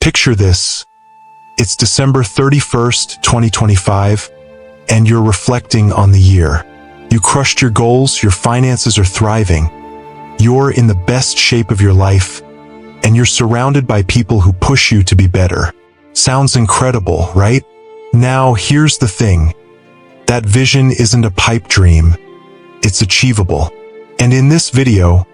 Picture this. It's December 31st, 2025, and you're reflecting on the year. You crushed your goals, your finances are thriving. You're in the best shape of your life, and you're surrounded by people who push you to be better. Sounds incredible, right? Now, here's the thing. That vision isn't a pipe dream. It's achievable. And in this video,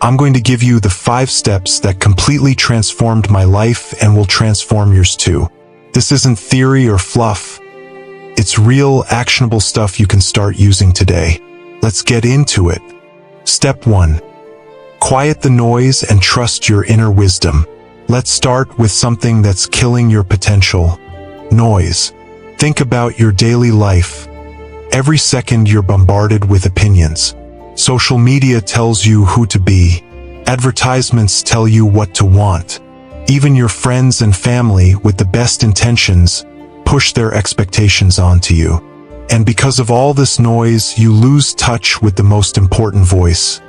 I'm going to give you the 5 steps that completely transformed my life and will transform yours too. This isn't theory or fluff. It's real, actionable stuff you can start using today. Let's get into it. Step 1. Quiet the noise and trust your inner wisdom. Let's start with something that's killing your potential. Noise. Think about your daily life. Every second you're bombarded with opinions. Social media tells you who to be. Advertisements tell you what to want. Even your friends and family with the best intentions push their expectations onto you. And because of all this noise, you lose touch with the most important voice,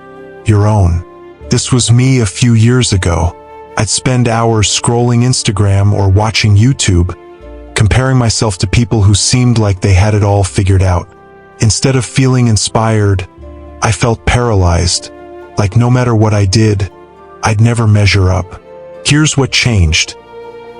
your own. This was me a few years ago. I'd spend hours scrolling Instagram or watching YouTube, comparing myself to people who seemed like they had it all figured out. Instead of feeling inspired, I felt paralyzed, like no matter what I did, I'd never measure up. Here's what changed.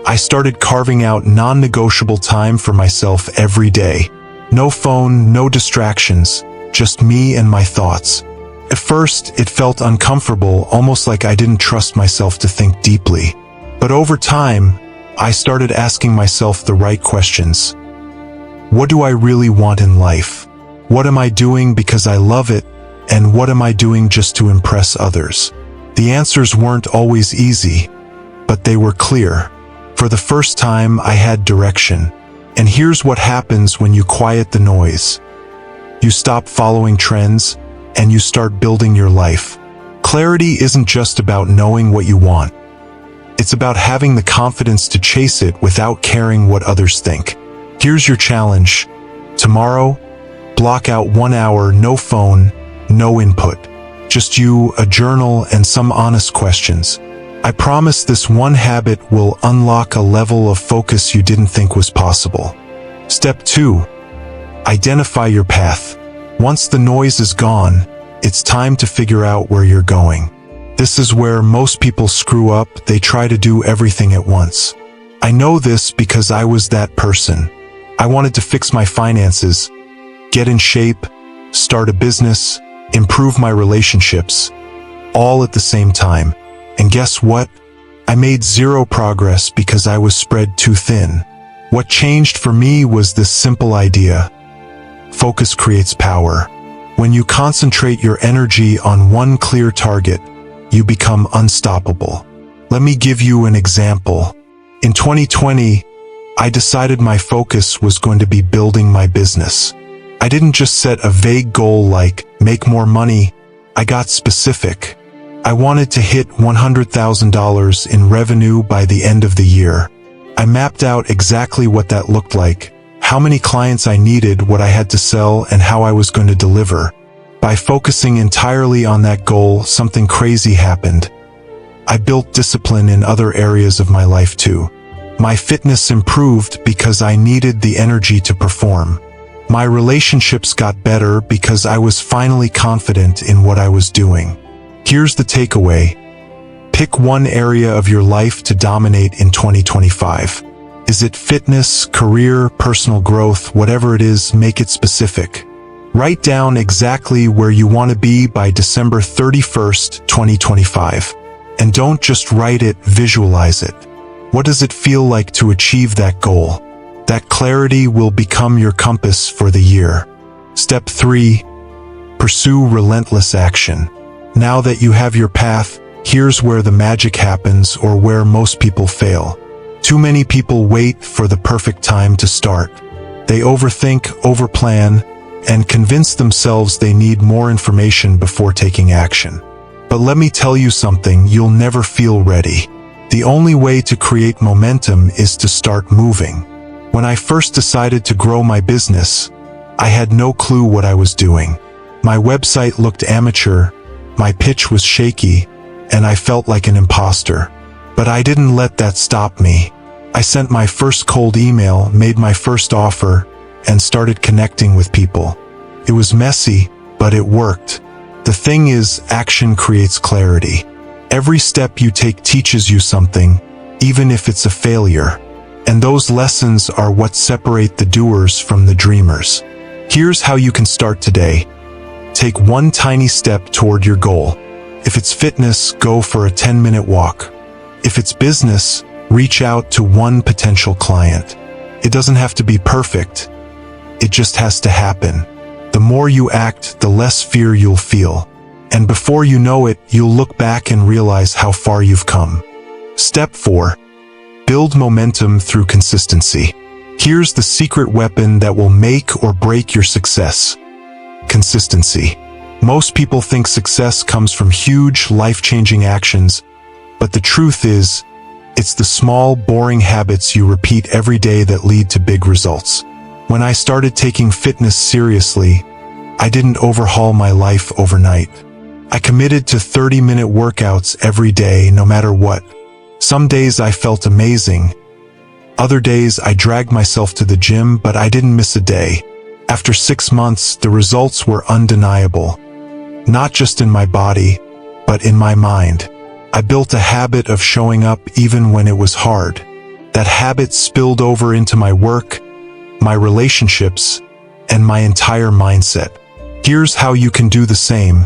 I started carving out non-negotiable time for myself every day. No phone, no distractions, just me and my thoughts. At first, it felt uncomfortable, almost like I didn't trust myself to think deeply. But over time, I started asking myself the right questions. What do I really want in life? What am I doing because I love it? And what am I doing just to impress others? The answers weren't always easy, but they were clear. For the first time, I had direction. And here's what happens when you quiet the noise. You stop following trends, and you start building your life. Clarity isn't just about knowing what you want. It's about having the confidence to chase it without caring what others think. Here's your challenge. Tomorrow, block out 1 hour, no phone, no input. Just you, a journal, and some honest questions. I promise this one habit will unlock a level of focus you didn't think was possible. Step 2. Identify your path. Once the noise is gone, it's time to figure out where you're going. This is where most people screw up. They try to do everything at once. I know this because I was that person. I wanted to fix my finances, get in shape, start a business, improve my relationships, all at the same time. And guess what? I made zero progress because I was spread too thin. What changed for me was this simple idea. Focus creates power. When you concentrate your energy on one clear target, you become unstoppable. Let me give you an example. In 2020, I decided my focus was going to be building my business. I didn't just set a vague goal like make more money. I got specific. I wanted to hit $100,000 in revenue by the end of the year. I mapped out exactly what that looked like, how many clients I needed, what I had to sell, and how I was going to deliver. By focusing entirely on that goal, something crazy happened. I built discipline in other areas of my life too. My fitness improved because I needed the energy to perform. My relationships got better because I was finally confident in what I was doing. Here's the takeaway. Pick one area of your life to dominate in 2025. Is it fitness, career, personal growth, whatever it is, make it specific. Write down exactly where you want to be by December 31st, 2025. And don't just write it, visualize it. What does it feel like to achieve that goal? That clarity will become your compass for the year. Step 3. Pursue relentless action. Now that you have your path, here's where the magic happens, or where most people fail. Too many people wait for the perfect time to start. They overthink, overplan, and convince themselves they need more information before taking action. But let me tell you something, you'll never feel ready. The only way to create momentum is to start moving. When I first decided to grow my business, I had no clue what I was doing. My website looked amateur, my pitch was shaky, and I felt like an imposter. But I didn't let that stop me. I sent my first cold email, made my first offer, and started connecting with people. It was messy, but it worked. The thing is, action creates clarity. Every step you take teaches you something, even if it's a failure. And those lessons are what separate the doers from the dreamers. Here's how you can start today. Take one tiny step toward your goal. If it's fitness, go for a 10-minute walk. If it's business, reach out to one potential client. It doesn't have to be perfect. It just has to happen. The more you act, the less fear you'll feel. And before you know it, you'll look back and realize how far you've come. Step 4. Build momentum through consistency. Here's the secret weapon that will make or break your success. Consistency. Most people think success comes from huge, life-changing actions, but the truth is, it's the small, boring habits you repeat every day that lead to big results. When I started taking fitness seriously, I didn't overhaul my life overnight. I committed to 30-minute workouts every day, no matter what. Some days I felt amazing. Other days I dragged myself to the gym, but I didn't miss a day. After 6 months, the results were undeniable. Not just in my body, but in my mind. I built a habit of showing up even when it was hard. That habit spilled over into my work, my relationships, and my entire mindset. Here's how you can do the same.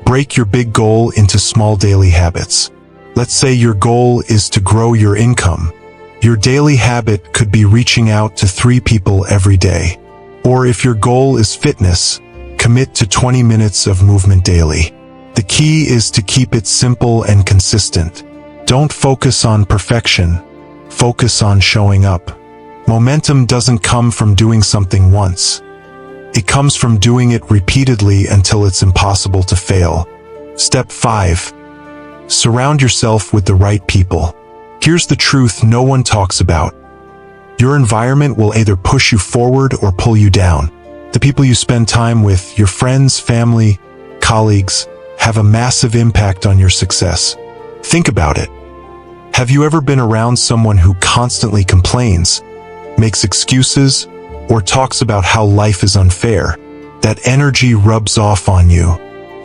Break your big goal into small daily habits. Let's say your goal is to grow your income. Your daily habit could be reaching out to 3 people every day. Or if your goal is fitness, commit to 20 minutes of movement daily. The key is to keep it simple and consistent. Don't focus on perfection. Focus on showing up. Momentum doesn't come from doing something once. It comes from doing it repeatedly until it's impossible to fail. Step 5. Surround yourself with the right people. Here's the truth no one talks about. Your environment will either push you forward or pull you down. The people you spend time with, your friends, family, colleagues, have a massive impact on your success. Think about it. Have you ever been around someone who constantly complains, makes excuses, or talks about how life is unfair? That energy rubs off on you.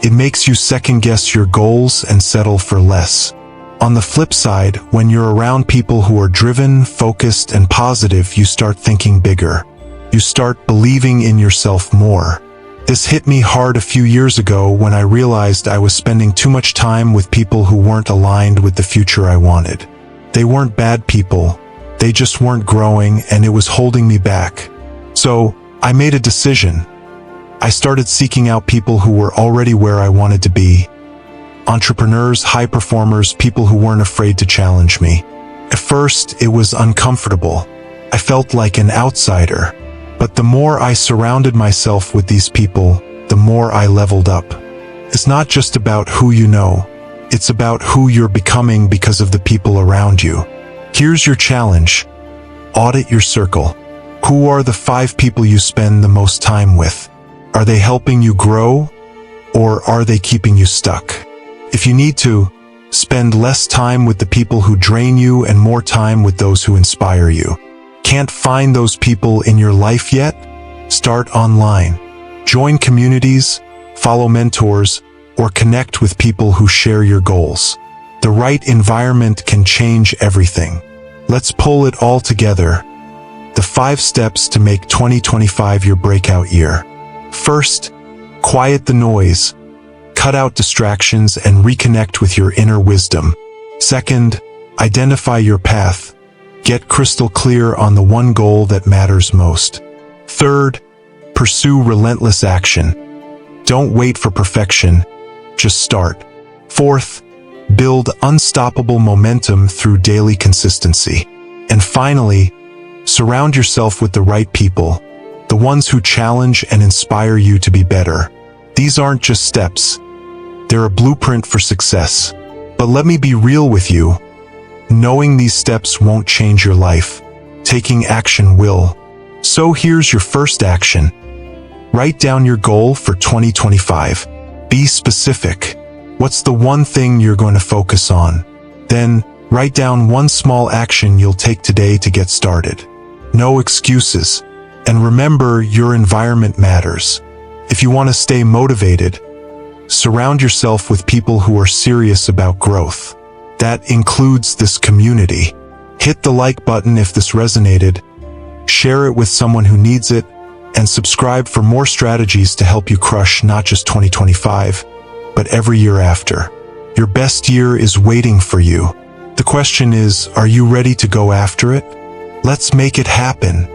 It makes you second-guess your goals and settle for less. On the flip side, when you're around people who are driven, focused, and positive, you start thinking bigger. You start believing in yourself more. This hit me hard a few years ago when I realized I was spending too much time with people who weren't aligned with the future I wanted. They weren't bad people. They just weren't growing, and it was holding me back. So, I made a decision. I started seeking out people who were already where I wanted to be. Entrepreneurs, high performers, people who weren't afraid to challenge me. At first, it was uncomfortable. I felt like an outsider. But the more I surrounded myself with these people, the more I leveled up. It's not just about who you know. It's about who you're becoming because of the people around you. Here's your challenge. Audit your circle. Who are the 5 people you spend the most time with? Are they helping you grow, or are they keeping you stuck? If you need to, spend less time with the people who drain you and more time with those who inspire you. Can't find those people in your life yet? Start online. Join communities, follow mentors, or connect with people who share your goals. The right environment can change everything. Let's pull it all together. The 5 steps to make 2025 your breakout year. First, quiet the noise. Cut out distractions and reconnect with your inner wisdom. Second, identify your path. Get crystal clear on the one goal that matters most. Third, pursue relentless action. Don't wait for perfection, just start. Fourth, build unstoppable momentum through daily consistency. And finally, surround yourself with the right people, the ones who challenge and inspire you to be better. These aren't just steps. They're a blueprint for success. But let me be real with you. Knowing these steps won't change your life. Taking action will. So here's your first action. Write down your goal for 2025. Be specific. What's the one thing you're going to focus on? Then, Write down one small action you'll take today to get started. No excuses. And remember, your environment matters. If you want to stay motivated, surround yourself with people who are serious about growth. That includes this community. Hit the like button if this resonated, share it with someone who needs it, and subscribe for more strategies to help you crush not just 2025, but every year after. Your best year is waiting for you. The question is, are you ready to go after it? Let's make it happen.